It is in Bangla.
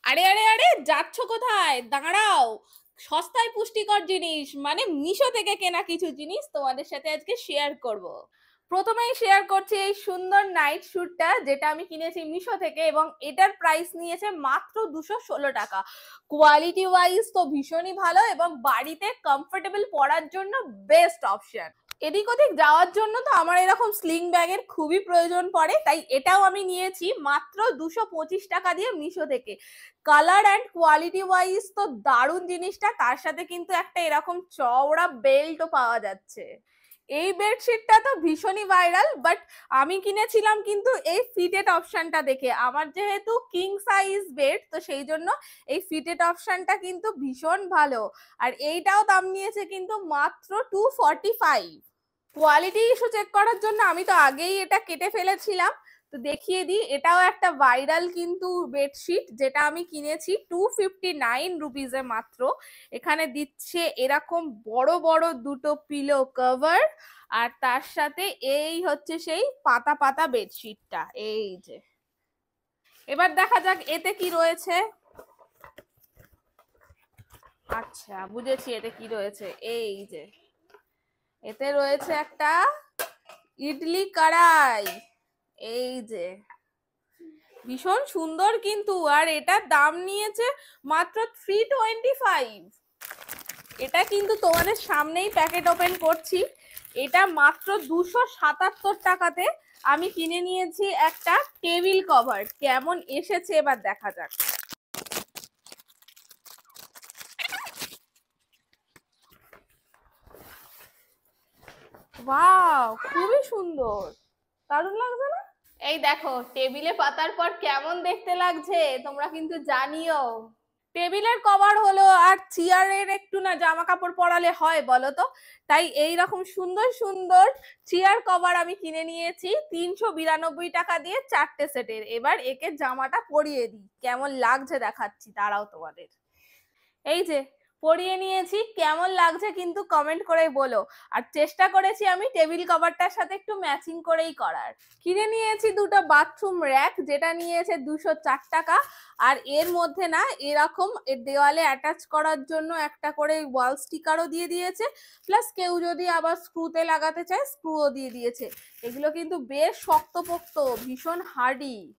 আরে আরে আরে, যাচ্ছ কোথায়? দাঁড়াও। সস্তায় পুষ্টিকর জিনিস মানে মিশো থেকে কেনা কিছু জিনিস তোমাদের সাথে আজকে শেয়ার করব। প্রথমেই শেয়ার করছি এই সুন্দর নাইট স্যুটটা, যেটা আমি কিনেছি মিশো থেকে, এবং এটার প্রাইস নিয়েছে মাত্র 216 টাকা। কোয়ালিটি ওয়াইজ তো ভীষণই ভালো, এবং বাড়িতে কমফোর্টেবল পরার জন্য বেস্ট অপশন। এদিক ওদিক যাওয়ার জন্য তো আমার এরকম স্লিং ব্যাগের খুবই প্রয়োজন পড়ে, তাই এটাও আমি নিয়েছি মাত্র 225 টাকা দিয়ে মিশো থেকে। কালার অ্যান্ড কোয়ালিটি ওয়াইজ তো দারুণ জিনিসটা, তার সাথে কিন্তু একটা এরকম চওড়া বেল্টও পাওয়া যাচ্ছে। এই বেডশিটটা তো ভীষণই ভাইরাল, বাট আমি কিনেছিলাম কিন্তু এই ফিটেড অপশনটা দেখে। আমার যেহেতু কিং সাইজ বেড, তো সেই জন্য এই ফিটেড অপশনটা কিন্তু ভীষণ ভালো। আর এইটাও দাম নিয়েছে কিন্তু মাত্র 245। কোয়ালিটি ইস্যু চেক করার জন্য আমি তো আগেই এটা কেটে ফেলেছিলাম, তো দেখিয়ে দিই। এটাও একটা ভাইরাল কিন্তু বেডশিট, যেটা আমি কিনেছি 259 রুপিজে মাত্র। এখানে দিচ্ছে এরকম বড় বড় দুটো পিলো কভার, আর তার সাথে এই হচ্ছে সেই পাতা পাতা বেডশিটটা। এই যে, এবার দেখা যাক এতে কি রয়েছে। আচ্ছা, বুঝেছি এতে কি রয়েছে। এই যে, এতে রয়েছে একটা ইডলি কড়াই। এই যে, ভীষণ সুন্দর কিন্তু, আর এটার দাম নিয়েছে মাত্র 325। এটা কিন্তু তোমাদের সামনেই প্যাকেট ওপেন করছি। এটা মাত্র 277 টাকাতে আমি কিনে নিয়েছি একটা টেবিল কভার। কেমন এসেছে এবার দেখা যাক। ওয়াও, খুবই সুন্দর, দারুণ লাগছে না? এই দেখো, টেবিলে পাতার পর কেমন দেখতে লাগছে তোমরা কিন্তু জানিও। টেবিলের কভার হলো, আর চেয়ারের একটু না জামা কাপড় পরালে হয় বলো তো? তাই এই রকম সুন্দর সুন্দর চেয়ার কভার আমি কিনে নিয়েছি 392 টাকা দিয়ে 4টে সেটের। এবার একে জামাটা পরিয়ে দিই, কেমন লাগছে দেখাচ্ছি, দাঁড়াও তোমাদের। এই যে, পরিয়ে নিয়েছি, কেমন লাগছে কিন্তু কমেন্ট করে বলো। আর চেষ্টা করেছি আমি টেবিল কভারটার সাথে একটু ম্যাচিং করেই করার। কিনে নিয়েছি দুটো বাথরুম র্যাক, যেটা নিয়েছে 204 টাকা। আর এর মধ্যে না এরকম এর দেওয়ালে অ্যাটাচ করার জন্য একটা করে ওয়াল স্টিকারও দিয়ে দিয়েছে, প্লাস কেউ যদি আবার স্ক্রুতে লাগাতে চায় স্ক্রুও দিয়ে দিয়েছে। এগুলো কিন্তু বেশ শক্তপোক্ত, ভীষণ হার্ডি।